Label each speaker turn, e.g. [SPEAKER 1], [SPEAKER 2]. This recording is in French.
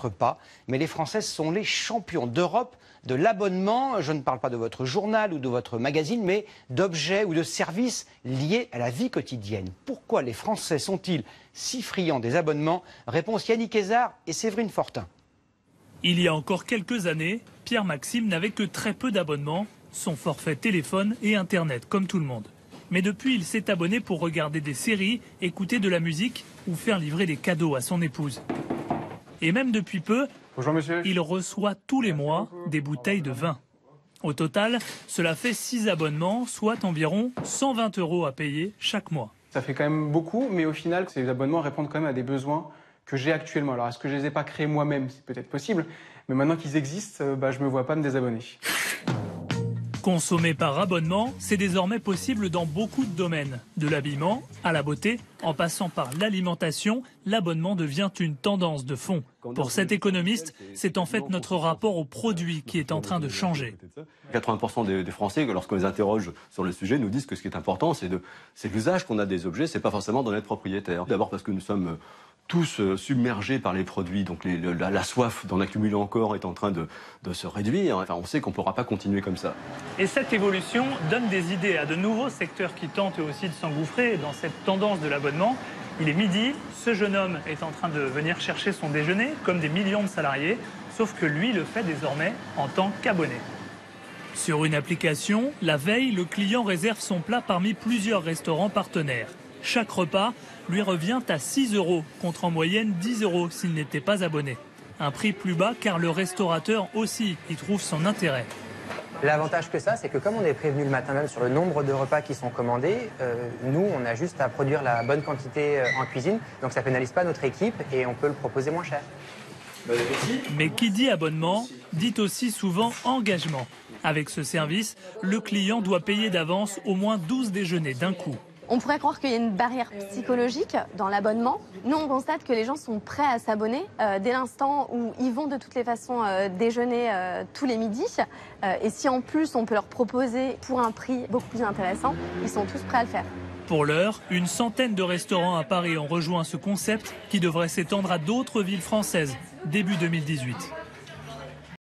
[SPEAKER 1] 4 pas. Mais les Françaises sont les champions d'Europe de l'abonnement. Je ne parle pas de votre journal ou de votre magazine, mais d'objets ou de services liés à la vie quotidienne. Pourquoi les Français sont-ils si friands des abonnements? Réponse Yannick Hézard et Séverine Fortin.
[SPEAKER 2] Il y a encore quelques années, Pierre-Maxime n'avait que très peu d'abonnements, son forfait téléphone et Internet, comme tout le monde. Mais depuis, il s'est abonné pour regarder des séries, écouter de la musique ou faire livrer des cadeaux à son épouse. Et même depuis peu,
[SPEAKER 3] bonjour, monsieur.
[SPEAKER 2] Il reçoit tous les mois des bouteilles de vin. Au total, cela fait 6 abonnements, soit environ 120 € à payer chaque mois.
[SPEAKER 3] Ça fait quand même beaucoup, mais au final, ces abonnements répondent quand même à des besoins que j'ai actuellement. Alors, est-ce que je les ai pas créés moi-même? C'est peut-être possible, mais maintenant qu'ils existent, je me vois pas me désabonner.
[SPEAKER 2] Consommer par abonnement, c'est désormais possible dans beaucoup de domaines. De l'habillement à la beauté, en passant par l'alimentation, l'abonnement devient une tendance de fond. Pour cet économiste, c'est en fait notre rapport aux produits qui est en train de changer.
[SPEAKER 4] 80% des Français, lorsqu'on les interroge sur le sujet, nous disent que ce qui est important, c'est l'usage qu'on a des objets, c'est pas forcément d'en être propriétaire. D'abord parce que nous sommes tous submergés par les produits, donc la soif d'en accumuler encore est en train de se réduire. Enfin, on sait qu'on ne pourra pas continuer comme ça.
[SPEAKER 2] Et cette évolution donne des idées à de nouveaux secteurs qui tentent eux aussi de s'engouffrer dans cette tendance de l'abonnement. Il est midi, ce jeune homme est en train de venir chercher son déjeuner, comme des millions de salariés, sauf que lui le fait désormais en tant qu'abonné. Sur une application, la veille, le client réserve son plat parmi plusieurs restaurants partenaires. Chaque repas lui revient à 6 € contre en moyenne 10 € s'il n'était pas abonné. Un prix plus bas car le restaurateur aussi y trouve son intérêt.
[SPEAKER 5] L'avantage que ça, c'est que comme on est prévenu le matin même sur le nombre de repas qui sont commandés, nous, on a juste à produire la bonne quantité en cuisine. Donc ça pénalise pas notre équipe et on peut le proposer moins cher.
[SPEAKER 2] Mais qui dit abonnement, dit aussi souvent engagement. Avec ce service, le client doit payer d'avance au moins 12 déjeuners d'un coup.
[SPEAKER 6] On pourrait croire qu'il y a une barrière psychologique dans l'abonnement. Nous, on constate que les gens sont prêts à s'abonner dès l'instant où ils vont de toutes les façons déjeuner tous les midis. Et si en plus on peut leur proposer pour un prix beaucoup plus intéressant, ils sont tous prêts à le faire.
[SPEAKER 2] Pour l'heure, une centaine de restaurants à Paris ont rejoint ce concept qui devrait s'étendre à d'autres villes françaises début 2018.